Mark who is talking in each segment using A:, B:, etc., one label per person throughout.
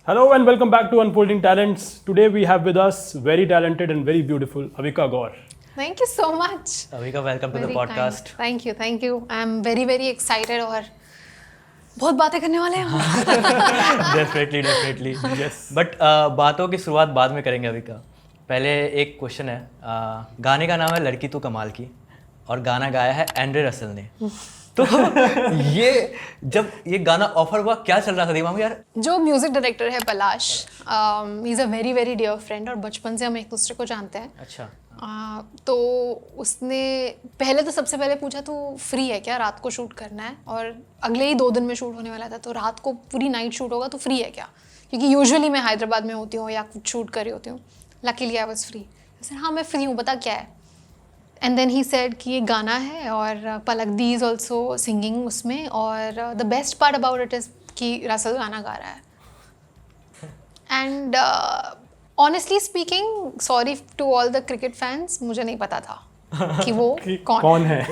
A: Hello and welcome back to Unfolding Talents. Today we have with us very talented and very beautiful Avika Gaur.
B: Thank you so much.
C: Avika, welcome to the podcast.
B: Thank you. I'm very excited और बहुत बातें करने वाले हैं हम.
C: Definitely.
A: Yes.
C: But बातों की शुरुआत बाद में करेंगे अविका. पहले एक क्वेश्चन है. गाने का नाम है लड़की तू कमाल की और गाना गाया है एंड्रे रसल ने. तो ये जब ये गाना ऑफर हुआ क्या चल रहा था दिमाग में यार?
B: जो म्यूजिक डायरेक्टर है Palash, he is a very dear friend और बचपन से हम एक दूसरे को जानते हैं.
C: अच्छा.
B: तो उसने पहले तो सबसे पहले पूछा तो फ्री है क्या, रात को शूट करना है और अगले ही 2 दिन में शूट होने वाला था, तो रात को पूरी नाइट शूट होगा तो फ्री है क्या, क्योंकि यूजुअली मैं हैदराबाद में होती हूँ या कुछ शूट कर रही होती हूँ. Luckily I was free. हाँ मैं फ्री हूँ, बता क्या है. एंड देन ही सेड कि ये गाना है और पलक दी इज़ ऑल्सो सिंगिंग उसमें, और the best part about it is कि रसल गाना गा रहा है. And honestly speaking, sorry to all the cricket fans, मुझे नहीं पता था कि वो कौन
A: है.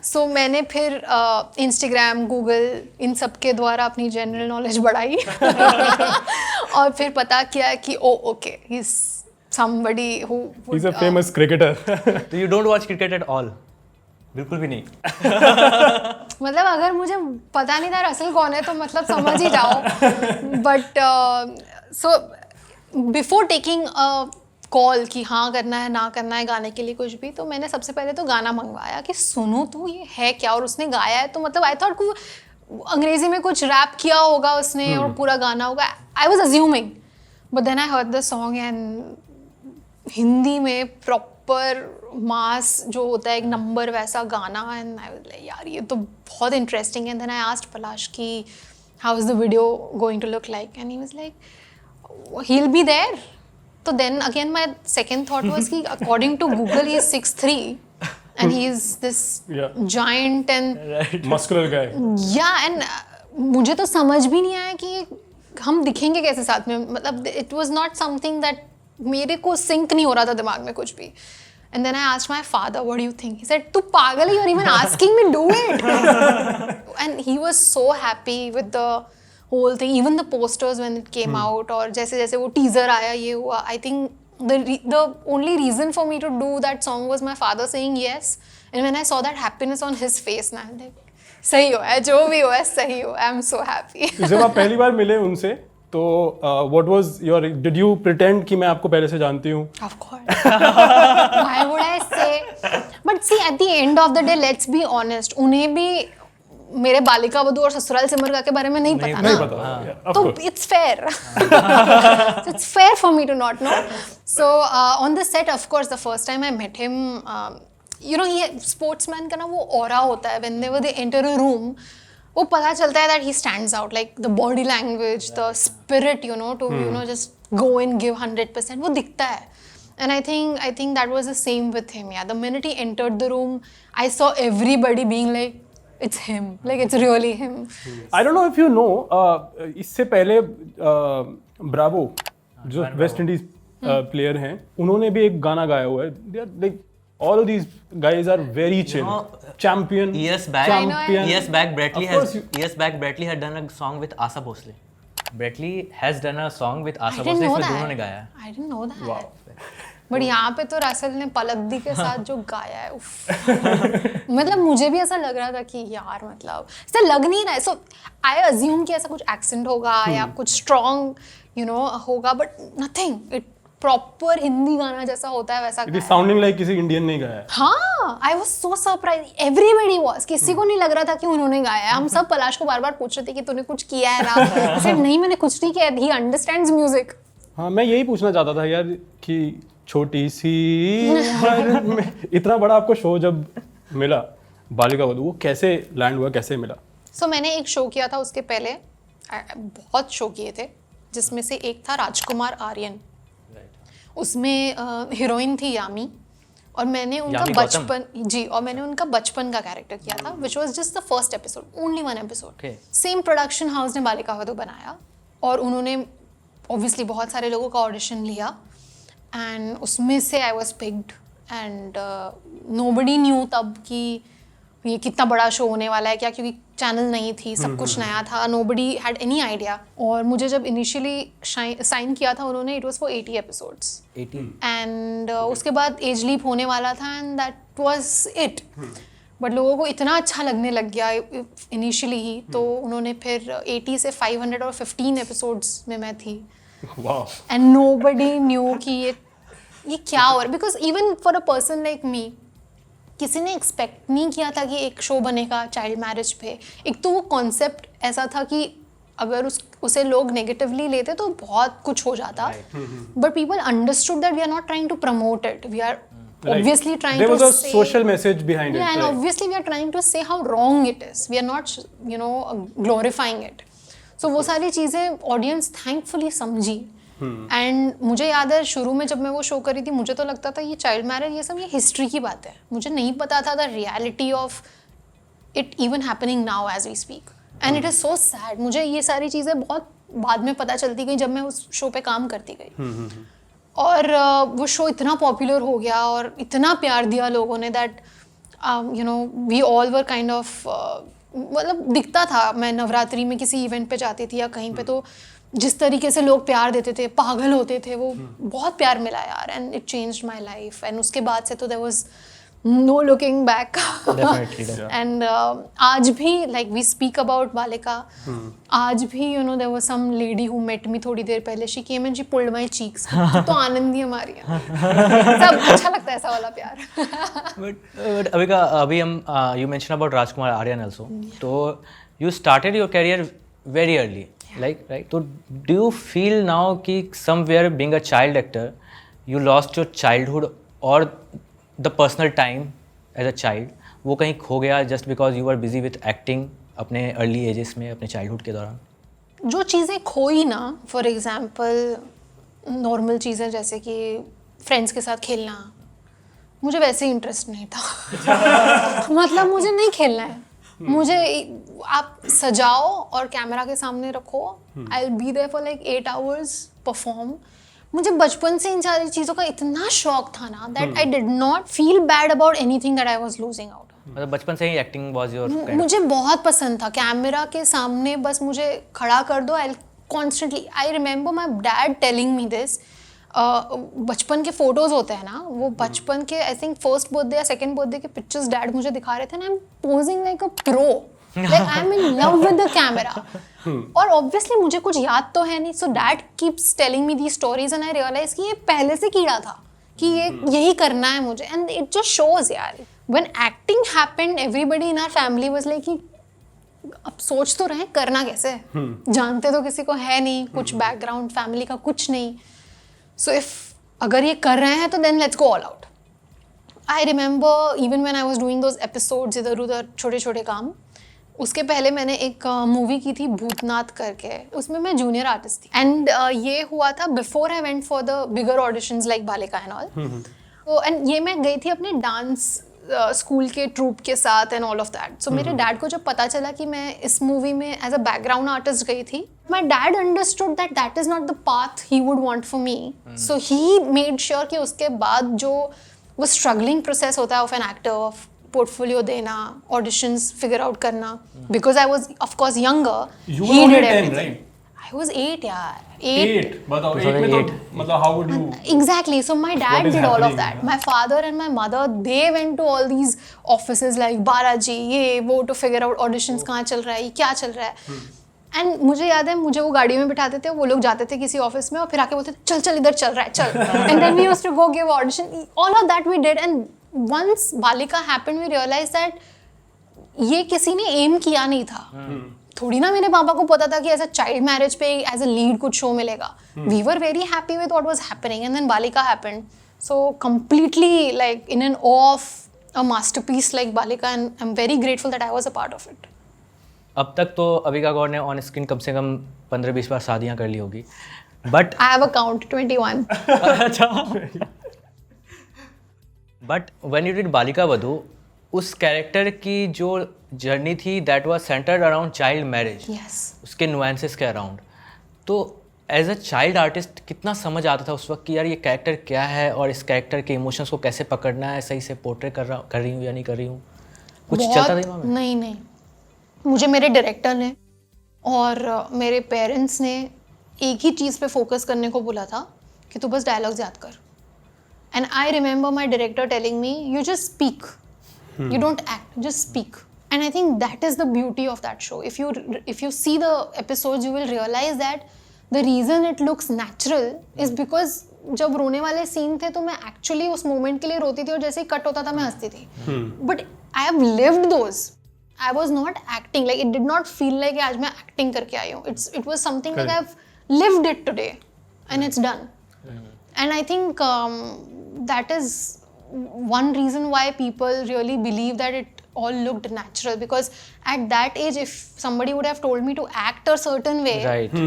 B: सो मैंने फिर इंस्टाग्राम, गूगल इन सब के द्वारा अपनी जनरल नॉलेज बढ़ाई और फिर पता किया कि okay he is somebody who
A: He's a famous cricketer.
C: तो you don't watch cricket at all? बिल्कुल भी नहीं.
B: मतलब अगर मुझे पता नहीं था रसल कौन है तो मतलब समझ ही जाओ. But so before taking a call कि हाँ करना है ना करना है गाने के लिए कुछ भी, तो मैंने सबसे पहले तो गाना मंगवाया कि सुनो तो ये है क्या, और उसने गाया है तो मतलब आई थॉट को अंग्रेजी में कुछ रैप किया होगा उसने और पूरा गाना होगा. I was assuming, but then I heard the song and Hindi में प्रॉपर मास जो होता है एक नंबर वैसा गाना, एंड आई वाज लाइक यार ये तो बहुत इंटरेस्टिंग है. देन आई आस्क्ड पलाश कि how is the video going to look like, and he was like he will be there. तो then again my second thought was कि according to Google he is 6'3" and he is this giant and
A: muscular guy.
B: Yeah, and मुझे तो समझ भी नहीं आया कि हम दिखेंगे कैसे साथ में. मतलब it was not something that मेरे को सिंक नहीं हो रहा था दिमाग में कुछ भी. And then I asked my father what do you think. He said तू पागल है, you are even asking me do it. And he was so happy with the whole thing, even the posters when it came out, और जैसे जैसे वो teaser आया ये हुआ. I think the only reason for me to do that song was my father saying yes, and when I saw that happiness on his face, na like सही हो है, जो भी हो है सही हो. I am so happy.
A: जब आप पहली बार मिले उनसे तो what was your, did you pretend कि मैं आपको पहले से जानती हूँ?
B: Of course. Why would I say? But see, at the end of the day, let's be honest. उन्हें भी मेरे बालिका वधू और ससुराल सिमर का के बारे में नहीं पता ना. तो it's fair. So it's fair for me to not know. So on the set, of course, the first time I met him, you know, ये sportsman का ना वो aura होता है. Whenever they enter a room, वो पता चलता है that he stands out, like the body language, the spirit, you know, to you know just go and give 100%. वो दिखता है. And I think that was the same with him. Yeah, the minute he entered the room, I saw everybody being like, it's him, like it's really him.
A: I don't know if you know, इससे पहले Bravo जो West Indies player हैं, उन्होंने भी एक गाना गाया हुआ है. They are like all of these guys are very chill. Champion.
C: Years back, Bradley had done a song with Asa Bhosle. Bradley has done a song with Asa Bhosle, इसमें दोनों ने गाया.
B: I didn't know that.
A: Wow.
B: But यहाँ पे तो Russell ने पलक दी के साथ जो गाया है, उफ. मतलब मुझे भी ऐसा लग रहा था कि यार मतलब ऐसा लग नहीं रहा है. सो आई अज्यूम कि ऐसा कुछ एक्सेंट होगा या कुछ स्ट्रॉन्ग यू नो होगा, but nothing. It proper Hindi गाना जैसा होता है वैसा.
A: It is sounding like किसी इंडियन ने गाया है.
B: हाँ, I was so surprise. Everybody was. किसी को नहीं लग रहा था कि उन्होंने गाया है. हम सब पलाश को बार बार पूछ रहे थे कि तूने कुछ किया है ना. सर नहीं, मैंने कुछ नहीं किया. He understands music.
A: हाँ, मैं यही पूछना चाहता था यार कि छोटी सी उम्र में इतना बड़ा आपको शो जब मिला बालिका वधू, वो कैसे लैंड हुआ, कैसे मिला?
B: सो मैंने एक शो किया था उसके पहले, बहुत शो किए थे, जिसमें से एक था राजकुमार आर्यन. उसमें हीरोइन थी यामी, और मैंने उनका बचपन का कैरेक्टर किया था, which was just the first episode, only 1 episode. Same production house ने बालिका वधू बनाया, और उन्होंने ऑब्वियसली बहुत सारे लोगों का ऑडिशन लिया, एंड उसमें से I was picked. And nobody knew तब कि ये कितना बड़ा शो होने वाला है क्या, क्योंकि चैनल नहीं थी, सब कुछ नया था, नोबडी हैड एनी आइडिया। और मुझे जब इनिशियली साइन किया था उन्होंने, it was for 80 episodes
C: 80
B: and उसके बाद एज लीप होने वाला था and that was it. But लोगों को इतना अच्छा लगने लग गया इनिशियली ही, तो उन्होंने फिर 80 से 500 और 15 एपिसोड्स में मैं थी।
A: Wow.
B: एंड नोबडी न्यू कि ये क्या हो रहा है, because even for a person like me, किसी ने एक्सपेक्ट नहीं किया था कि एक शो बनेगा चाइल्ड मैरिज पे। एक तो वो कॉन्सेप्ट ऐसा था कि अगर उसे लोग नेगेटिवली लेते तो बहुत कुछ हो जाता, but people understood that we are not trying to promote it, we are obviously trying
A: there
B: to
A: was a
B: say,
A: social message behind
B: yeah,
A: it,
B: and
A: right?
B: obviously we are trying to say how wrong it is, we are not glorifying it, so वो सारी चीज़ें audience thankfully समझी। And मुझे याद है शुरू में जब मैं वो शो करी थी, मुझे तो लगता था ये चाइल्ड मैरिज ये सब ये हिस्ट्री की बात है, मुझे नहीं पता था the reality of it even happening now as we speak, and it is so sad. मुझे ये सारी चीज़ें बहुत बाद में पता चलती गई जब मैं उस शो पे काम करती गई। और वो शो इतना पॉपुलर हो गया और इतना प्यार दिया लोगों ने that we all were kind of, मतलब दिखता था, मैं नवरात्रि में किसी इवेंट पे जाती थी या कहीं पे, तो जिस तरीके से लोग प्यार देते थे, पागल होते थे, वो बहुत प्यार मिला यार, and it changed my life. And उसके बाद से तो there was no looking back. And आज भी like we speak about Balika, आज भी there was some lady who met me थोड़ी देर पहले, she came and she pulled my cheeks, तो आनंद ही हमारी है। सब अच्छा लगता है ऐसा वाला प्यार।
C: बट अभी हम you mention about Rajkumar Aryan also, तो you started your career very early, like right, तो do you feel now कि somewhere being a child actor you lost your childhood or the personal time as a child, वो कहीं खो गया just because you were busy with acting अपने early ages में, अपने childhood के दौरान?
B: जो चीज़ें खोई ना, फॉर एग्जाम्पल नॉर्मल चीज़ें जैसे कि फ्रेंड्स के साथ खेलना, मुझे वैसे ही इंटरेस्ट नहीं था। मतलब मुझे नहीं खेलना है, मुझे आप सजाओ और कैमरा के सामने रखो, I will be there for like 8 hours perform. मुझे बचपन से इन सारी चीज़ों का इतना शौक था ना that I did not feel bad about anything that I was losing out.
C: मतलब बचपन से ही एक्टिंग वाज योर
B: मुझे बहुत पसंद था, कैमरा के सामने बस मुझे खड़ा कर दो, I constantly, I remember my dad telling me this. बचपन के फोटोज होते हैं ना, वो बचपन के आई थिंक फर्स्ट बर्थडे या सेकंड बर्थडे के पिक्चर्स डैड मुझे दिखा रहे थे ना, I am posing like a pro, like I am in love with the camera. और ऑब्वियसली मुझे कुछ याद तो है नहीं, so dad keeps telling me the stories and I realise कि ये पहले से कीड़ा था कि ये यही करना है मुझे, एंड इट जस्ट शोज यार। When acting happened everybody in our family was like कि अब सोच तो रहे करना कैसे, जानते तो किसी को है नहीं, कुछ बैकग्राउंड फैमिली का कुछ नहीं, सो इफ अगर ये कर रहे हैं तो then let's go all out. I remember even when I was doing those episodes, इधर उधर छोटे छोटे काम, उसके पहले मैंने एक मूवी की थी भूतनाथ करके, उसमें मैं जूनियर आर्टिस्ट थी, एंड ये हुआ था before I went for the bigger auditions like Balika and all. तो एंड ये मैं गई थी अपने डांस स्कूल के ट्रूप के साथ एंड ऑल ऑफ दैट। सो मेरे डैड को जब पता चला कि मैं इस मूवी में एज अ बैकग्राउंड आर्टिस्ट गई थी, my dad understood that that is not the path he would want for me, so he made sure कि उसके बाद जो वो स्ट्रगलिंग प्रोसेस होता है of an actor, of portfolio देना, ऑडिशंस फिगर आउट करना, because I was of course younger, he did everything. I was 8 यार, 8
A: बताओ 8 में तो मतलब how would you
B: exactly, so my dad
A: is
B: did all of
A: happening?
B: that, my father and my mother they went to all these offices like Balaji ये वो to figure out auditions कहाँ चल रहा है, ये क्या चल रहा है। एंड मुझे याद है मुझे वो गाड़ी में बिठाते थे, वो लोग जाते थे किसी ऑफिस में और फिर आके बोलते थे चल चल इधर चल रहा है चल, and then we used to go give audition, all of that we did. And once Balika happened we realise that ये किसी ने एम किया नहीं था, थोड़ी ना मेरे पापा को पता था कि एज अ चाइल्ड मैरिज पे एज अ लीड कुछ शो मिलेगा। We were very happy with what was happening and then Balika happened, so completely like in an of a masterpiece like Balika, and I am very grateful that I was a part of it.
C: अब तक तो अविका गौड़ ने on screen कम से कम 15-20 बार शादियां कर ली होगी, but
B: I have a count 21।
C: अच्छा but when you did Balika Vadhu, उस कैरेक्टर की जो जर्नी थी that was centred around child marriage,
B: yes,
C: उसके नुएंसेस के अराउंड, तो एज अ चाइल्ड आर्टिस्ट कितना समझ आता था उस वक्त कि यार ये कैरेक्टर क्या है और इस कैरेक्टर के इमोशंस को कैसे पकड़ना है, सही से पोर्ट्रे कर रही हूँ या नहीं कर रही हूँ? कुछ चलता था दिमाग में?
B: नहीं, मुझे मेरे डायरेक्टर ने और मेरे पेरेंट्स ने एक ही चीज़ पे फोकस करने को बोला था कि तू बस डायलॉग्स याद कर. And I remember my director telling me, you just speak, you don't act, just speak. And I think that is the beauty of that show. If you see the episodes, you will realize that the reason it looks natural is because जब रोने वाले scene थे तो मैं actually उस moment के लिए रोती थी और जैसे ही कट होता था मैं हंसती थी. But I have lived those. I was not acting, like it did not feel like आज मैं एक्टिंग करके आई हूँ. It was something like I have lived it today and it's done. And I think that is one reason why people really believe that it all looked natural, because at that age if somebody would have told me to act a certain way,
C: Right.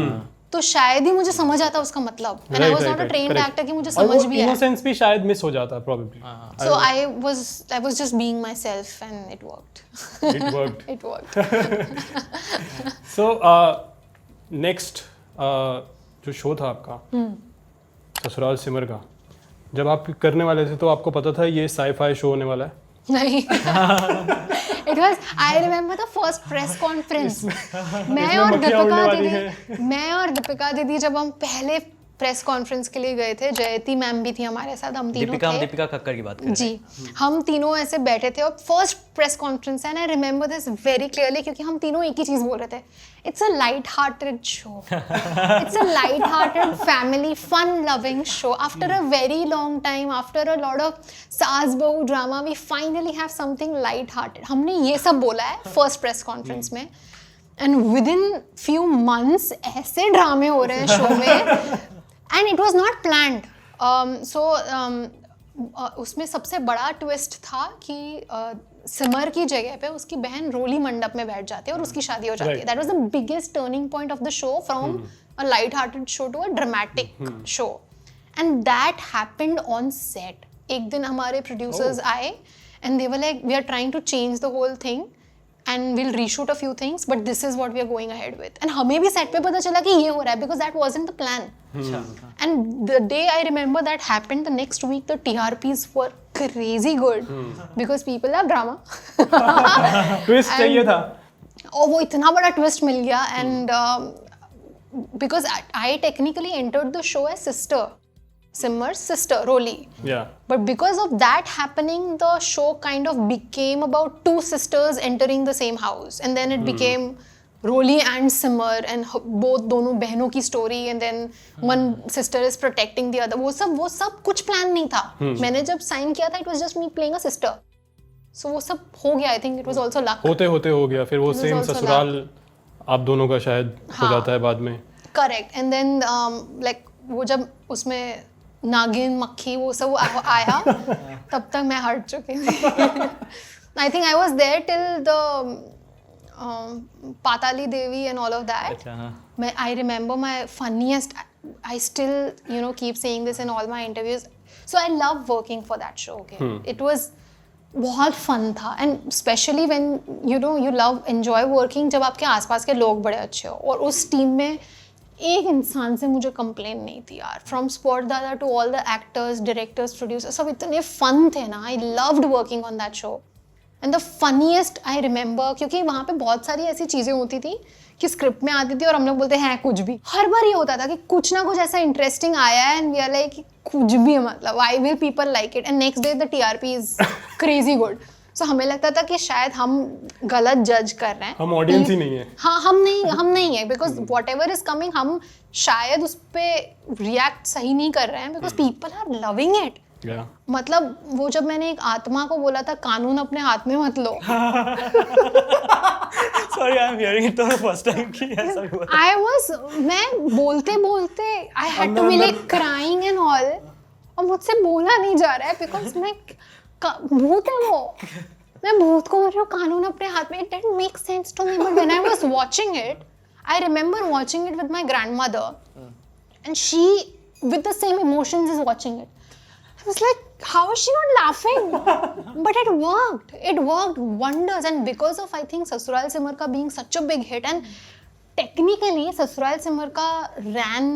B: तो शायद ही मुझे समझ आता उसका मतलब. And I was not a trained actor कि मुझे समझ भी आए.
A: innocence भी शायद मिस हो जाता probably.
B: So I was just being myself and it worked.
A: It worked.
B: It worked.
A: So next जो शो था आपका ससुराल सिमर का, जब आप करने वाले थे तो आपको पता था ये साई-फाई शो होने वाला है?
B: नहीं. It was, I remember the first press conference. मैं और दीपिका दीदी जब हम पहले प्रेस कॉन्फ्रेंस के लिए गए थे, जयती मैम भी थी हमारे साथ, हम तीनों थे.
C: दीपिका कक्कर की बात कर रहे हैं.
B: जी, हम तीनों ऐसे बैठे थे और फर्स्ट प्रेस कॉन्फ्रेंस है. And I remember this very clearly क्योंकि हम तीनों एक ही चीज़ बोल रहे थे. It's a light hearted show. It's a light hearted family fun loving show. After a very long time, after a lot of saas bahu drama, we finally have something light hearted. हमने ये सब बोला है फर्स्ट प्रेस कॉन्फ्रेंस में. And within few months ऐसे ड्रामे हो रहे हैं शो में. And it was not planned. उसमें सबसे बड़ा ट्विस्ट था कि सिमर की जगह पे उसकी बहन रोली मंडप में बैठ जाती है और उसकी शादी हो जाती है. That was the biggest turning point of the show, from a light hearted show to a dramatic show. And that happened on set. एक दिन हमारे प्रोड्यूसर्स आए and they were like, we are trying to change the whole thing and we'll reshoot a few things, but this is what we are going ahead with. And हमें भी set पे पता चला कि ये हो रहा है, because that wasn't the plan. And the day I remember that happened, the next week the TRPs were crazy good, because people love drama.
A: Twist चाहिए था.
B: और वो इतना बड़ा twist मिल गया. And because I technically entered the show as sister, Simmer's sister, Roli.
A: Yeah.
B: But because of that happening, the show kind of became about two sisters entering the same house. And then it became Roli and Simmer, and both दोनों बहनों की story, and then one sister is protecting the other. वो सब कुछ plan नहीं था. मैंने जब sign किया था, it was just me playing a sister. So वो सब हो गया. I think it was also luck.
A: होते हो गया. फिर वो सेम ससुराल आप दोनों का शायद हो जाता है बाद में.
B: Correct. And then like वो जब उसमें नागिन मक्खी वो सब आया तब तक मैं हट चुकी थी. I think I was there till the Patali Devi and all of that. I remember my funniest, I still keep saying this in all my interviews. So I love working for that show. Okay, it was बहुत fun था. And specially when you love enjoy working जब आपके आसपास के लोग बड़े अच्छे हो. और उस टीम में एक इंसान से मुझे कंप्लेन नहीं थी यार. From spot dada to all the actors, directors, producers, सब इतने फन थे ना. I loved working on that show. And the funniest I remember, क्योंकि वहाँ पे बहुत सारी ऐसी चीज़ें होती थी कि स्क्रिप्ट में आती थी और हम लोग बोलते हैं कुछ भी. हर बार ये होता था कि कुछ ना कुछ ऐसा इंटरेस्टिंग आया है एंड वी आर लाइक कुछ भी, मतलब I will people like it. And next day the TRP is crazy good. So हमें लगता था कि शायद हम गलत जज कर रहे हैं.
A: हम ऑडियंस ही नहीं है.
B: हाँ, हम नहीं है, because what ever is coming हम शायद उस पर रिएक्ट सही नहीं कर रहे हैं, because people are loving it. मतलब वो जब मैंने एक आत्मा को बोला था कानून अपने हाथ में मत लो.
C: Sorry, I'm hearing it for the first time कि ऐसा भी हुआ.
B: मैं बोलते I had to be like crying and all, और मुझसे बोला नहीं जा रहा है बिकॉज मैं भूत है वो. मैं भूत को बोल रही हूँ कानून अपने हाथ में. It didn't make sense to me, but when I was watching it, I remember watching it with my grandmother, and she, with the same emotions, is watching it. I was like, how is she not laughing? But it worked. It worked wonders, and because of I think Sasural Simar ka being such a big hit, and technically Sasural Simar ka ran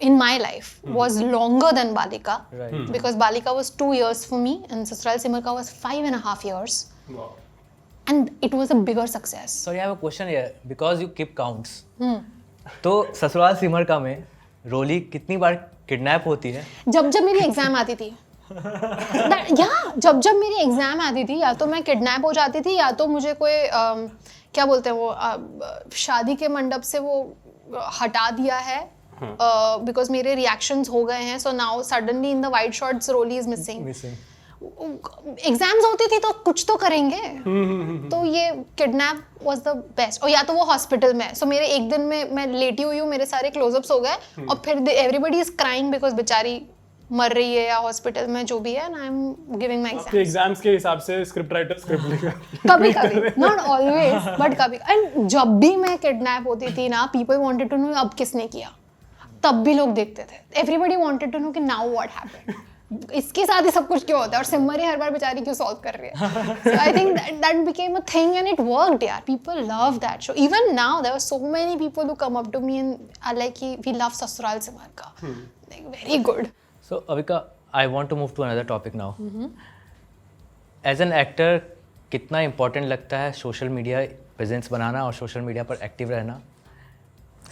B: in my life was longer than Balika, because Balika was 2 years for me and Sasural Simar ka was 5.5 years.
A: Wow.
B: and it was a bigger success.
C: So I have a question here because you keep counts. तो ससुराल सिमर का में रोली कितनी बार kidnap होती है?
B: जब मेरी exam आती थी जब मेरी एग्जाम आती थी, या तो मैं किडनैप हो जाती थी, या तो मुझे कोई क्या बोलते हैं वो शादी के मंडप से वो हटा दिया है बिकॉज मेरे रिएक्शंस हो गए हैं. So now suddenly in the white shorts Roli is missing. Exams होती थी तो कुछ तो करेंगे. तो ये किडनैप वाज द बेस्ट. और या तो वो हॉस्पिटल में, सो मेरे एक दिन में मैं लेटी हुई हूँ, मेरे सारे क्लोजअप्स हो गए और फिर एवरीबॉडी इज क्राइंग बिकॉज बेचारी मर रही है या हॉस्पिटल में जो भी है, and I am giving my exams.
A: Exams के हिसाब से स्क्रिप्ट राइटर स्क्रिप्ट लिखा
B: कभी नॉट ऑलवेज बट कभी. एंड जब भी मैं किडनैप होती थी ना, पीपल वांटेड टू नो अब किसने किया. तब भी लोग देखते थे. एवरीबॉडी वांटेड टू नो कि नाउ व्हाट हैपेंड. इसके साथ ही सब कुछ क्यों होता है और सिमर ही हर बार बेचारी क्यों सॉल्व कर रही है. So I think that became a thing and it worked. यार, people love that show. Even now there are so many people who come up to me and are like, we love ससुराल सिमर का. Like very good.
C: So Avika, I want to move to another topic now. As an actor, कितना important लगता है social media presence बनाना और social media पर active रहना?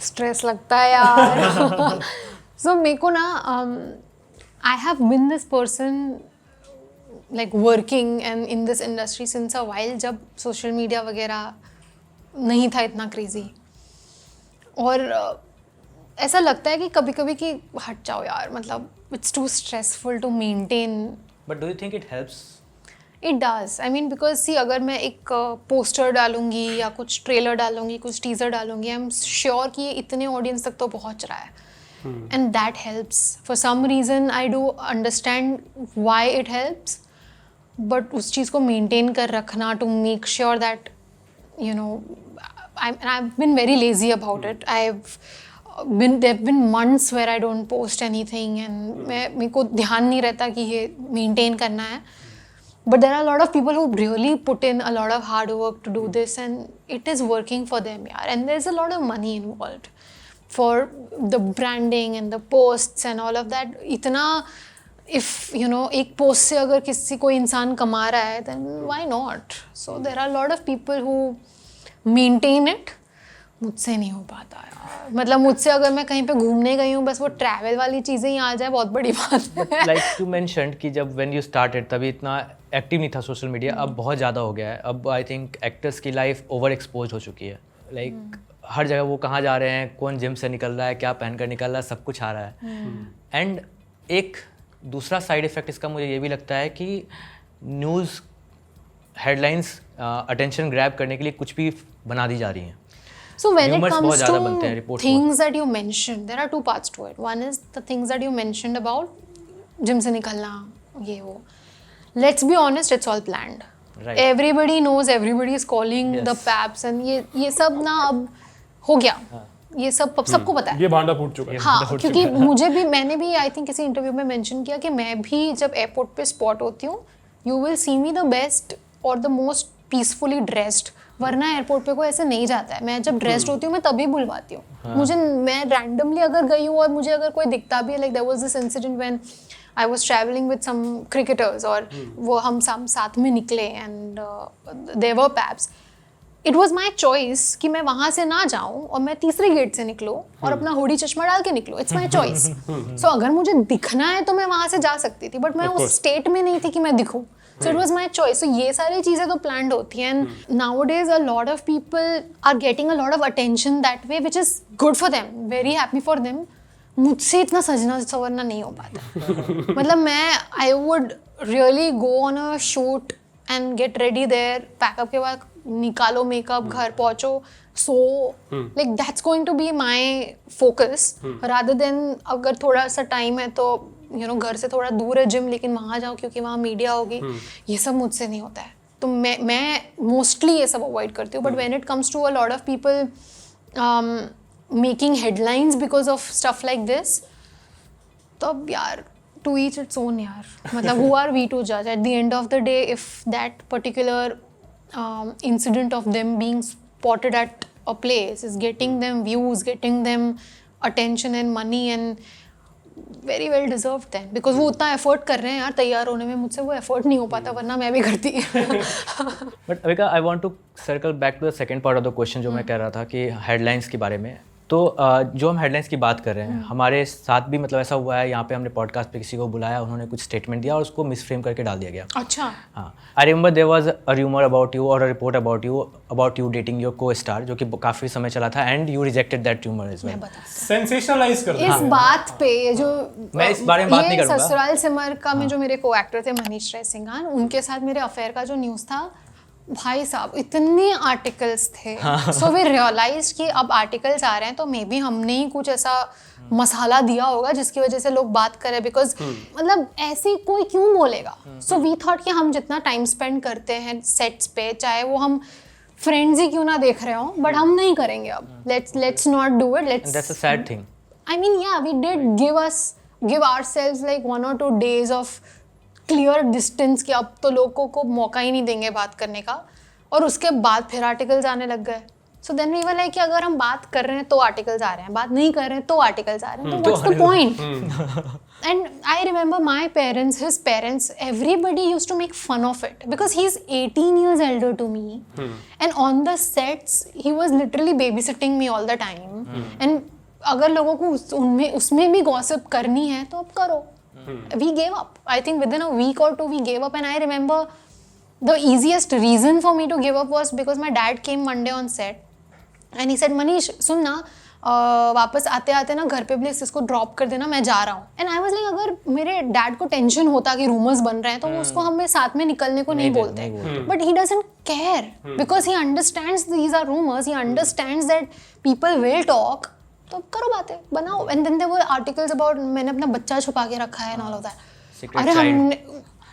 B: Stress लगता है यार. So मेरे को ना I have been this person like working and in this industry since a while, जब सोशल मीडिया वगैरह नहीं था इतना क्रेजी. और ऐसा लगता है कि कभी कभी कि हट जाओ यार, मतलब it's too stressful to maintain.
C: But do you think it helps?
B: It does. I mean because see, अगर मैं एक पोस्टर डालूंगी या कुछ ट्रेलर डालूंगी, कुछ टीजर डालूंगी, आई एम श्योर कि ये इतने ऑडियंस तक तो पहुंच रहा है. And that helps. For some reason I do understand why it helps, but उस चीज़ को maintain कर रखना to make sure that you know, I've been very lazy about it. There've been months where I don't post anything and मेरे को ध्यान नहीं रहता कि ये maintain करना है. But there are a lot of people who really put in a lot of hard work to do this and it is working for them, yaar. And there's a lot of money involved for the branding and the posts and all of that. इतना if you know एक post से अगर किसी कोई इंसान कमा रहा है then why not? So there are a lot of people who maintain it. मुझसे नहीं हो पाता यार. मतलब मुझसे अगर मैं कहीं पे घूमने गई हूँ, बस वो ट्रैवल वाली चीज़ें ही आ जाए, बहुत बड़ी बात है.
C: Like you mentioned कि जब when you started तभी इतना एक्टिव नहीं था सोशल मीडिया. अब बहुत ज़्यादा हो गया है. अब आई थिंक एक्टर्स की लाइफ ओवर एक्सपोज हो चुकी है. लाइक हर जगह वो कहाँ जा रहे हैं, कौन जिम से निकल रहा है, क्या पहन कर निकल रहा है, सब कुछ आ रहा है. एंड एक दूसरा साइड इफ़ेक्ट इसका मुझे ये भी लगता है कि न्यूज़ हेडलाइंस अटेंशन ग्रैब करने के लिए कुछ भी बना दी जा रही हैं.
B: So when
C: Rumors
B: it
C: बहुत
B: comes
C: ज़्यादा बनते हैं,
B: to
C: reports
B: things that you mentioned, there are two parts to it. One is the things that you mentioned about gym से निकलना, ये वो. Let's be honest, it's all planned.
C: Right.
B: Everybody knows, everybody is calling the paps and ये सब ना अब हो गया. ये सब सबको पता है.
A: ये भांडा फूट चुका है.
B: हाँ, क्योंकि मैंने भी आई थिंक किसी इंटरव्यू में मेंशन किया कि मैं भी जब एयरपोर्ट पे स्पॉट होती हूँ, you will see me the best और द मोस्ट पीसफुली ड्रेस्ड. वरना एयरपोर्ट पे कोई ऐसे नहीं जाता है. मैं जब ड्रेस्ड होती हूँ मैं तभी बुलवाती हूँ. मैं रैंडमली अगर गई हूँ और मुझे अगर कोई दिखता भी है, like there was this incident when I was travelling with some cricketers और वो हम साथ में निकले and there were paps. It was my choice कि मैं वहाँ से ना जाऊँ और मैं तीसरे गेट से निकलूँ और अपना हुडी चश्मा डाल के निकलूँ. It's my choice. सो अगर मुझे दिखना है तो मैं वहाँ से जा सकती थी, बट मैं उस स्टेट में नहीं थी कि मैं दिखूँ. So it was my choice. So ये सारी चीज़ें तो planned होती हैं. And nowadays a lot of people are getting a lot of attention that way, which is good for them. Very happy for them. मुझसे इतना सजना संवरना नहीं हो पाता. मतलब मैं I would really go on a shoot and get ready there. Pack up के बाद निकालो मेकअप, घर पहुँचो, so like that's going to be my focus. Rather than अगर थोड़ा सा टाइम है तो घर से थोड़ा दूर है जिम, लेकिन वहाँ जाओ क्योंकि वहाँ मीडिया होगी. ये सब मुझसे नहीं होता है. तो मैं मोस्टली ये सब अवॉइड करती हूँ. But when it comes to a lot of people making headlines because of stuff like this, तब यार टू ईच इट्स ओन यार. मतलब हु आर वी टू जज? At the end of the day if that particular incident of them being spotted at a place is getting them views, getting them attention and money, and very well deserved then, because वो उतना effort कर रहे हैं यार तैयार होने में, मुझसे वो एफर्ट नहीं हो पाता, वरना मैं भी करती।
C: But Avika, I want to circle back to the second part of the question जो मैं कह रहा था कि हेडलाइंस के बारे में। तो जो हम हेडलाइंस की बात कर रहे हैं, हमारे साथ भी मतलब ऐसा हुआ है, यहाँ पे हमने पॉडकास्ट पे किसी को बुलाया, उन्होंने कुछ स्टेटमेंट दिया और उसको मिसफ्रेम करके डाल दिया गया।
B: अच्छा।
C: हाँ, I remember there was a rumour about you और a report about you dating your co-star, जो कि काफ़ी समय चला था, and you rejected that rumour as well.
A: Sensationalise कर
B: इस बात पे जो
C: मैं इस बारे में बात नहीं करूँगा।
B: ससुराल सिमर का में जो मेरे को एक्टर थे मनीष राय सिंघान, उनके साथ मेरे अफेयर का जो न्यूज़ था, भाई साहब इतने आर्टिकल्स थे, सो वी रियलाइज कि अब आर्टिकल्स आ रहे हैं तो मे बी हमने ही कुछ ऐसा मसाला दिया होगा जिसकी वजह से लोग बात करें, बिकॉज मतलब ऐसे कोई क्यों बोलेगा। सो वी थॉट कि हम जितना टाइम स्पेंड करते हैं सेट्स पे, चाहे वो हम फ्रेंड्स ही क्यों ना देख रहे हो, बट हम नहीं करेंगे अब। Let's not do it, let's,
C: that's a sad thing.
B: I mean, yeah, we did give ourselves like 1 or 2 days of clear distance कि अब तो लोगों को मौका ही नहीं देंगे बात करने का, और उसके बाद फिर आर्टिकल्स आने लग गए। So then we were like कि अगर हम बात कर रहे हैं तो आर्टिकल्स आ रहे हैं, बात नहीं कर रहे हैं तो आर्टिकल्स आ रहे हैं, तो what's the point? And I remember my parents, his parents, everybody used to make fun of it because he's 18 years elder to me, and on the sets he was literally babysitting me all the time, and अगर लोगों को उसमें भी gossip करनी है तो अब करो। We gave up, I think within a week और 2 we gave up, and I remember the easiest reason for me to give up was because my dad came Monday on set and he said, Manish सुन ना, वापस आते आते ना घर पे please इसको ड्रॉप कर देना, मैं जा रहा हूँ। एंड आई वाज लाइक, अगर मेरे डैड को टेंशन होता कि रूमर्स बन रहे हैं तो वो उसको हमें साथ में निकलने को नहीं बोलते, but he doesn't care because he understands these are rumours, he understands that people will talk, तो करो बातें, बनाओ। And then there were articles about मैंने अपना बच्चा छुपा के रखा है एंड ऑल ऑफ दैट। अरे हमने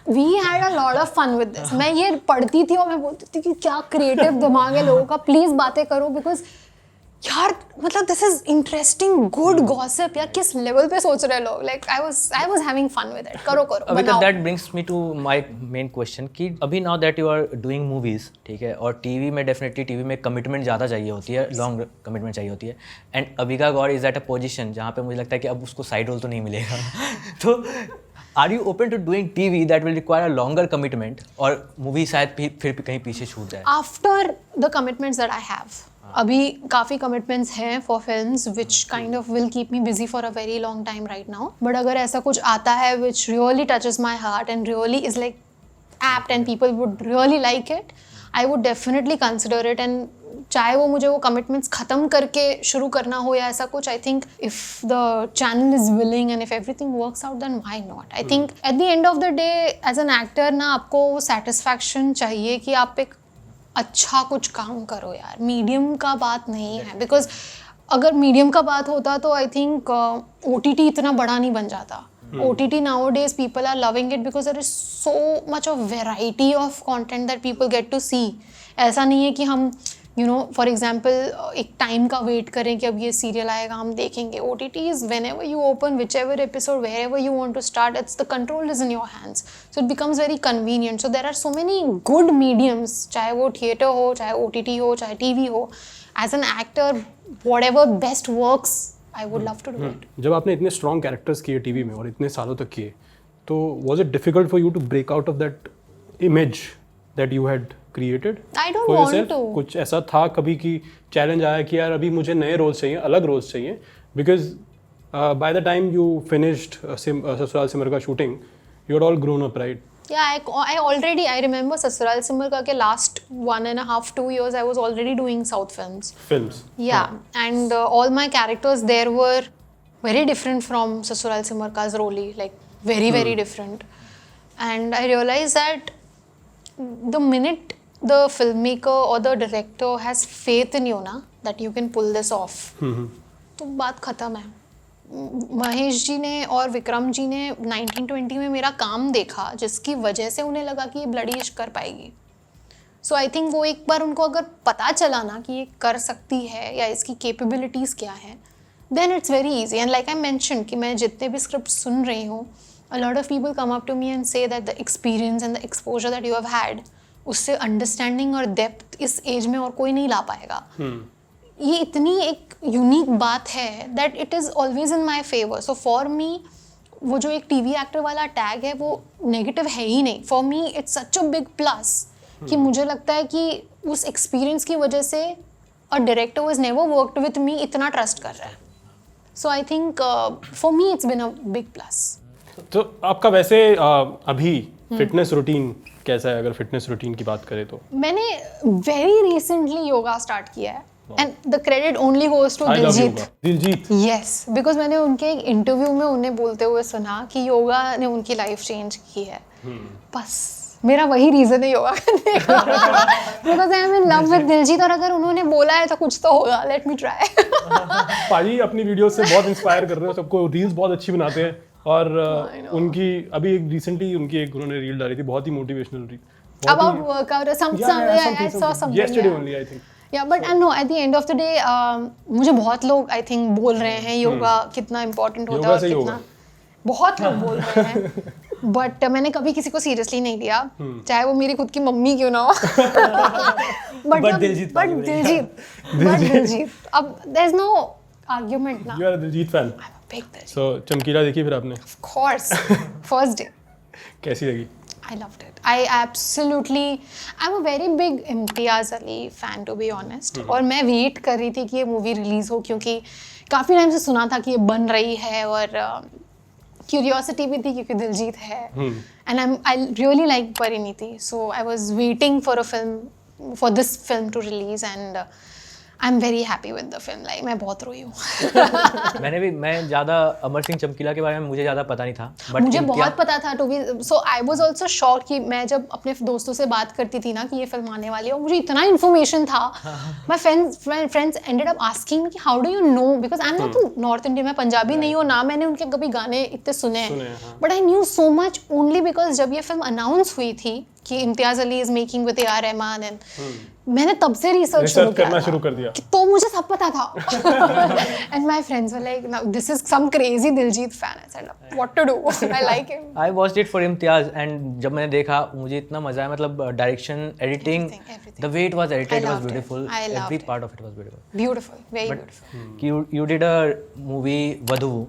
B: we had a lot of fun with this. मैं ये पढ़ती थी और मैं बोलती थी कि क्या क्रिएटिव दिमाग है लोगों का, प्लीज बातें करो, बिकॉज यार मतलब this is interesting, good gossip यार, किस लेवल पे सोच रहे हैं लोग। Like I was having fun with it, करो बनाओ।
C: That brings me to my main question कि अभी now that you are doing movies, ठीक है, और टीवी में डेफिनेटली टीवी में कमिटमेंट ज़्यादा चाहिए होती है, लॉन्ग कमिटमेंट चाहिए होती है, and Avika Gaur is at a position जहाँ पे मुझे लगता है कि अब उसको साइड रोल तो नहीं मिलेगा। तो are you open to doing TV that will require a longer commitment, और मूवी शायद फिर कहीं पीछे छूट जाए?
B: After the commitments that I have, अभी काफ़ी कमिटमेंट्स हैं for films which kind of will keep me busy for a very long time right now, but अगर ऐसा कुछ आता है which really touches my heart and really is like apt and people would really like it, I would definitely consider it. And चाहे वो मुझे वो commitments ख़त्म करके शुरू करना हो या ऐसा कुछ, I think if the channel is willing and if everything works out then why not. I think at the end of the day as an actor ना आपको सेटिस्फैक्शन चाहिए कि आप एक अच्छा कुछ काम करो यार, मीडियम का बात नहीं है, बिकॉज अगर मीडियम का बात होता तो आई थिंक OTT इतना बड़ा नहीं बन जाता। OTT nowadays people are loving it because there is so much of variety of content that people get to see. ऐसा नहीं है कि हम फॉर एग्जाम्पल एक टाइम का वेट करें कि अब ये सीरियल आएगा हम देखेंगे। OTT is whenever you open whichever episode, wherever you want to start, it's the control is in your hands, so it becomes very convenient. So there are so many good mediums, चाहे वो theatre हो, चाहे OTT हो, चाहे TV हो। As an actor, whatever best works, I would love to do it.
A: जब आपने इतने स्ट्रॉन्ग कैरेक्टर्स किए टीवी में और इतने सालों तक किए, तो was it difficult for you to break out of that image that you had created?
B: I don't
A: for
B: want
A: yourself?
B: to.
A: कुछ ऐसा था कभी कि चैलेंज आया कि यार अभी मुझे नए रोल्स चाहिए, अलग रोल्स चाहिए, because by the time you finished Sasural Simar Ka shooting you are all grown up, right?
B: Yeah, I remember Sasural Simar ka ke last 1.5-2 years I was already doing South films. Yeah, and all my characters there were very different from Sasural Simar ka's role, like very different. And I realized that the minute the filmmaker or the director has faith in you na, that you can pull this off, तो बात खत्म है। महेश जी ने और विक्रम जी ने 1920 में मेरा काम देखा जिसकी वजह से उन्हें लगा कि ये ब्लडी इश्क कर पाएगी। सो आई थिंक वो एक बार उनको अगर पता चला ना कि ये कर सकती है या इसकी कैपेबिलिटीज़ क्या है, then it's very easy. And like I mention कि मैं जितने भी स्क्रिप्ट सुन रही हूँ, a lot of people come up to me and say that the experience and the exposure that you have had, उससे अंडरस्टैंडिंग और डेप्थ इस एज में और कोई नहीं ला पाएगा। ये इतनी एक यूनिक बात है that it is always in my favour. So for me वो जो एक टीवी एक्टर वाला टैग है वो नेगेटिव है ही नहीं. For me it's such a big plus कि मुझे लगता है कि उस एक्सपीरियंस की वजह से a director who has never worked with me इतना ट्रस्ट कर रहा है. So I think for me it's been a big plus.
A: तो आपका वैसे अभी फिटनेस रूटीन कैसा है, अगर फिटनेस रूटीन की बात करें तो?
B: मैंने वेरी रिसेंटली योगा स्टार्ट किया है and the credit only goes to Diljit.
A: Diljit,
B: yes, because मैंने उनके एक इंटरव्यू में उन्हें बोलते हुए सुना कि योगा ने उनकी लाइफ चेंज की है. बस मेरा वही रीजन है योगा करने का, because I am in love with Diljit. और अगर उन्होंने बोला है तो कुछ तो होगा. Let me try.
A: पाजी अपनी वीडियो से बहुत इंस्पायर कर रहे हो सबको, रील्स बहुत अच्छी बनाते हैं. और उनकी अभी एक रिसेंटली उनकी एक उन्होंने रील डाली थी, बहुत ही motivational reel.
B: About workout or something. I saw something.
A: Yesterday only, I think.
B: Yeah, but I know at the end of the day, मुझे बहुत लोग I think बोल रहे हैं योगा कितना important होता है और कितना, बहुत लोग बोल रहे हैं. बट मैंने कभी किसी को सीरियसली नहीं लिया, चाहे वो मेरी खुद की मम्मी क्यों ना हो.
C: बट दिलजीत
B: अब there is no argument ना.
A: You are a Diljit fan.
B: I'm a big Diljit.
A: So चमकीला देखी फिर आपने?
B: Of course, first day.
A: कैसी लगी?
B: I loved it. I'm a very big Imtiaz Ali fan to be honest. और मैं वेट कर रही थी कि ये मूवी रिलीज़ हो, क्योंकि काफ़ी टाइम से सुना था कि ये बन रही है और क्यूरियोसिटी भी थी क्योंकि दिलजीत है. And I really like Parineeti. So I was waiting for this film to release and I'm very happy with the film. Like मैं बहुत रोई हूँ.
C: मैं ज़्यादा अमर सिंह चमकीला के बारे में मुझे ज़्यादा पता नहीं था, बट
B: मुझे बहुत पता था to be. So I was also shocked कि मैं जब अपने दोस्तों से बात करती थी ना कि ये फिल्म आने वाली है और मुझे इतना इन्फॉर्मेशन था. My friends ended up asking me कि how do you know, because I am not North Indian, मैं पंजाबी नहीं हूँ ना, मैंने उनके कभी गाने इतने सुने हैं. But I knew so much only because जब ये फिल्म अनाउंस हुई थी कि Imtiaz Ali is making with AR Rahman and मैंने तब से रिसर्च
A: करना शुरू कर दिया.
B: तो मुझे सब पता था. And my friends were like this is some crazy Diljit fan. I said what to do, I like him.
C: I watched it for Imtiaz and जब मैंने देखा मुझे इतना मजा आया. मतलब direction, editing, the way it was edited was beautiful. Every part of it was beautiful,
B: very beautiful.
C: You did a movie Vadhuvu,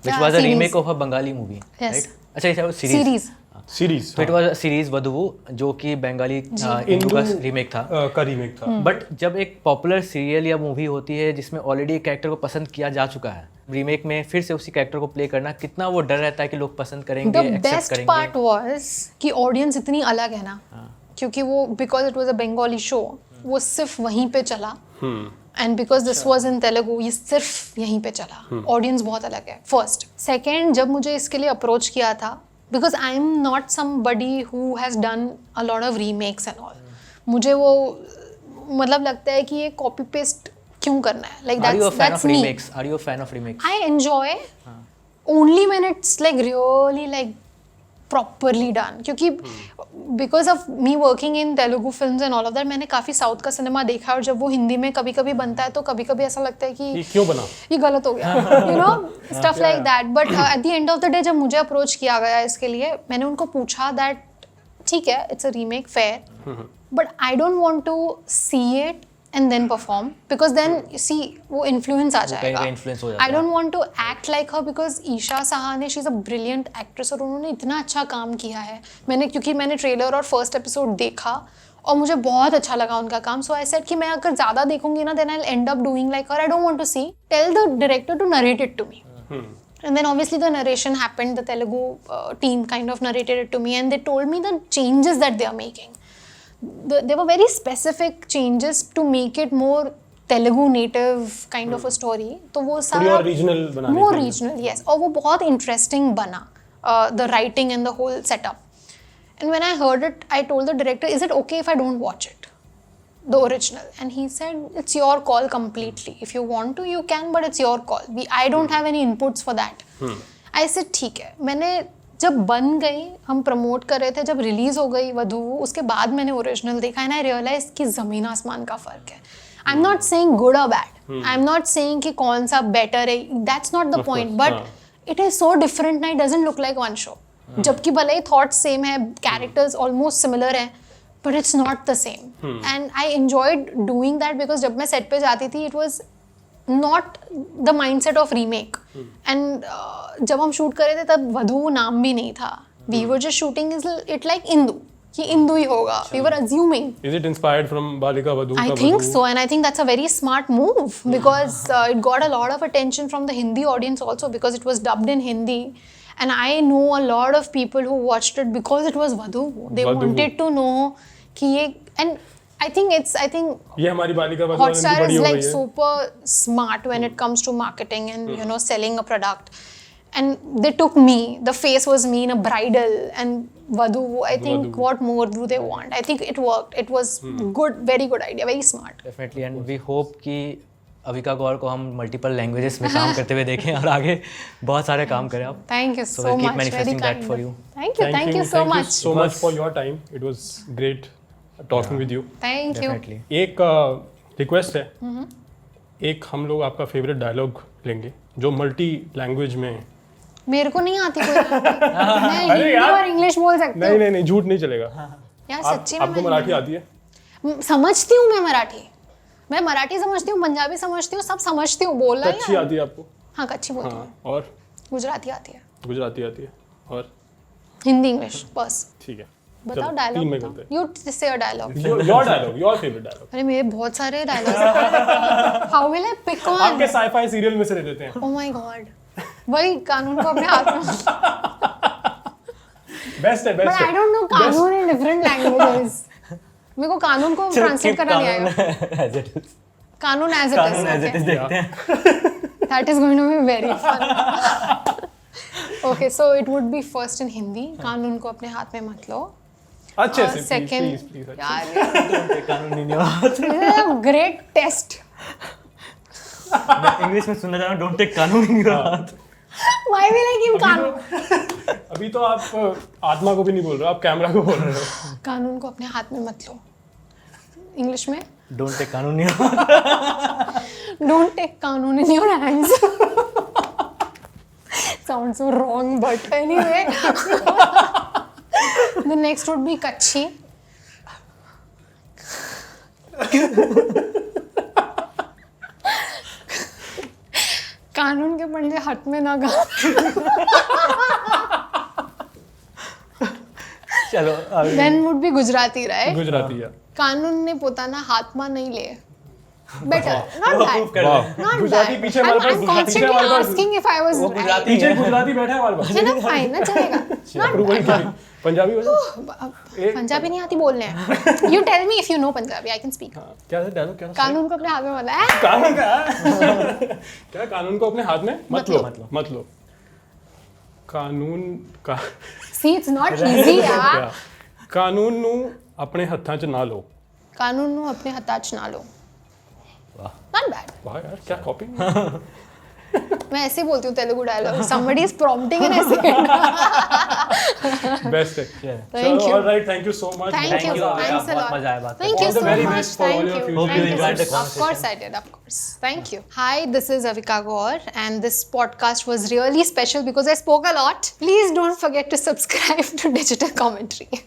C: which was a remake of a Bengali movie, right? अच्छा, it was series. तो it was series वधुवु, जो कि बंगाली हिंदू का remake था. But जब एक popular serial या movie होती है जिसमें ऑलरेडी एक कैरेक्टर को पसंद किया जा चुका है, रीमेक में फिर से उसी कैरेक्टर को प्ले करना, कितना वो डर रहता है कि लोग पसंद करेंगे, एक्सेप्ट करेंगे.
B: द बेस्ट पार्ट वाज कि ऑडियंस इतनी अलग है ना, क्योंकि वो because it was a Bengali show, वो सिर्फ वहीं पे चला. And because this was in Telugu, ये सिर्फ यहीं पे चला. ऑडियंस बहुत अलग है. फर्स्ट. सेकेंड, जब मुझे इसके लिए अप्रोच किया था, because I am not somebody who has done a lot of remakes and all, मुझे वो मतलब लगता है कि ये कॉपी पेस्ट क्यों करना है. Like that's me.
C: Are you a fan of remixes?
B: I enjoy only when it's like really like properly done, क्योंकि because of me working in Telugu films and all of that, मैंने काफ़ी south का cinema देखा है और जब वो हिंदी में कभी कभी बनता है तो कभी कभी ऐसा लगता है कि
A: क्यों बना,
B: ये गलत हो गया, you know, stuff like that. But at the end of the day जब मुझे अप्रोच किया गया इसके लिए, मैंने उनको पूछा दैट ठीक है, it's a remake, fair, but I don't want to see it and then perform, because then see वो influence आ जाएगा. I don't want to act like her because Isha Sahane she's a brilliant actress और उन्होंने इतना अच्छा काम किया है. क्योंकि मैंने ट्रेलर और फर्स्ट एपिसोड देखा और मुझे बहुत अच्छा लगा उनका काम. So I said कि मैं अगर ज़्यादा देखूंगी ना then I'll end up doing like her. I don't want to see. Tell the director to narrate it to me. And then obviously the narration happened. The Telugu team kind of narrated it to me and they told me the changes that they are making. There were very specific changes to make it more Telugu native kind of a story. तो वो सारा
A: regional बनाने
B: more regional, yes. और वो बहुत interesting बना, the writing and the whole setup. And when I heard it, I told the director, is it okay if I don't watch it, the original? And he said, it's your call completely. If you want to, you can, but it's your call. I don't have any inputs for that. I said, ठीक है. मैंने जब बन गई, हम promote कर रहे थे, जब रिलीज हो गई वधुवु, उसके बाद मैंने ओरिजिनल देखा एंड आई रियलाइज कि ज़मीन आसमान का फ़र्क है. I am not saying good और bad, I am not saying कि कौन सा बेटर है, that's not the point, but it is so different ना, it doesn't look like one show. जबकि भले ही थॉट्स सेम है, कैरेक्टर्स ऑलमोस्ट सिमिलर हैं, but it's not the same. And I enjoyed doing that because जब मैं set पे जाती थी, it was not the mindset of remake. And जब हम shoot कर रहे थे तब वधू नाम भी नहीं था. We were just shooting it like Indu. कि इंदू ही होगा. We were assuming.
A: Is it inspired from Balika Vadhu?
B: I think so, and I think that's a very smart move because it got a lot of attention from the Hindi audience also because it was dubbed in Hindi. And I know a lot of people who watched it because it was Vadhu. They
A: Vadhu.
B: wanted to know कि ये, and I think
A: ये हमारी Balika Vadhu
B: Hotstar
A: बड़ी
B: is
A: हो
B: like
A: गई है.
B: super smart when it comes to marketing and you know selling a product. And they took me. The face was me in a bridal and Vadhu. I think
A: Vadhu.
B: what more do they want? I think it worked. It was good, very good idea, very smart.
C: Definitely and we hope कि अविका गौर को हम multiple languages में काम करते हुए देखें और आगे बहुत सारे काम करें आप.
B: Thank you
C: So
B: so
C: we'll keep
B: much. Very
C: manifesting that
B: kind.
C: for you.
B: Thank you so
A: Thank
B: much.
A: you so much for your time. It was great talking with you.
B: Thank you.
C: Definitely
A: एक request है, एक हम लोग आपका favourite dialogue लेंगे जो multi language में.
B: मेरे को नहीं आती कोई. मैं हिंदी
A: यार.
B: और इंग्लिश बोल सकती हूँ.
A: नहीं झूठ नहीं चलेगा.
B: यार
A: आप,
B: सच्ची में
A: आपको
B: मैं
A: मराठी आती है?
B: समझती हूँ. मैं मराठी समझती हूँ, पंजाबी समझती हूँ, सब समझती हूँ. बोलना
A: कच्ची
B: है.
A: आती है आपको?
B: हाँ कच्ची बोलती हूँ.
A: हाँ. और
B: गुजराती आती है.
A: गुजराती आती है और
B: हिंदी इंग्लिश बस.
A: ठीक है.
B: बताओ
A: चलो,
B: डायलॉग
A: तीन में
B: बताओ.
A: करते
B: you say a dialogue.
A: Your dialogue, your favourite dialogue.
B: अरे मेरे बहुत सारे dialogues. How will I pick one?
A: आपके साई-फाई सीरियल में से ले लेते हैं.
B: Oh my God. वही कानून को अपने हाथ में.
A: बेस्ट है,
B: बट
A: बेस्ट
B: आई
A: है.
B: डोंट नो कानून इन डिफरेंट लैंग्वेजेस. मेरे को कानून को ट्रांसलेट करना नहीं आएगा.
C: एज इट इज
B: कानून एज इट
C: कानून एज इट इज
B: इज.
C: देखते हैं.
B: That is going to be very fun. Okay, so it would be first in Hindi. कानून को अपने हाथ में मत लो.
A: अच्छे से
B: Second,
A: प्लीज.
B: यार
C: कानून नहीं निभा.
B: this is a great test.
C: मैं इंग्लिश में सुनना चाह रहा हूँ डोंट टेक कानून इन योर हाथ.
B: Why will I give कानून?
A: अभी तो आप आत्मा को भी नहीं बोल रहे हो, आप कैमरा को बोल रहे हो.
B: कानून को अपने हाथ में मत लो. इंग्लिश में
C: डोंट टेक कानून इन योर हाथ.
B: don't take कानून in your hands. Sounds so wrong, but anyway. The next would be कच्ची. कानून के पंजे हाथ में ना गा.
C: चलो
B: Then would be Gujarati, right?
A: Gujarati है.
B: कानून ने पोताना हाथમાં नहीं ले. Better, not
C: वो
B: that.
C: proof कर
A: वाह.
C: दे.
B: Not
A: Gujarati
B: that.
A: पीछे हमारे पास,
B: I'm
A: गुजराती पीछे
B: constantly
A: हमारे पास.
B: asking if I was
C: वो
B: right.
C: गुजराती
A: पीछे गुजराती बैठा है हमारे पास.
B: है ना, fine ना, चलेगा. Not
A: approval
B: bad.
A: की पंजाबी वाला.
B: पंजाबी नहीं आती बोलने. You tell me if you know Punjabi, I can speak.
A: क्या है डायलॉग, क्या?
B: कानून को अपने हाथ में मत लो.
A: कानून का क्या? कानून को अपने हाथ में मत लो. मत लो. कानून का
B: See, it's not easy यार.
A: ਕਾਨੂੰਨ ਨੂੰ ਆਪਣੇ ਹੱਥਾਂ 'ਚ ਨਾ ਲਓ.
B: कानून ਨੂੰ अपने हाथां 'ਚ ना लो. Not bad.
A: वाह यार, क्या कॉपी.
B: मैं ऐसे ही बोलती हूँ Telugu dialogue. Somebody is prompting and ऐसे.
A: बेस्ट है.
B: Thank you.
A: Alright, thank you so much.
B: Thank you. Thanks a
C: बहुत
B: lot.
C: मजा आया बात
B: Thank you
A: All the
B: so
A: very
B: much.
A: best for all
B: Thank
A: your
B: you.
A: future
C: Hope you
B: Thank
C: enjoyed the
B: Of
C: conversation.
B: course I did. Of course. Thank you. Hi, this is Avika Gaur, and this podcast was really special because I spoke a lot. Please don't forget to subscribe to Digital Commentary.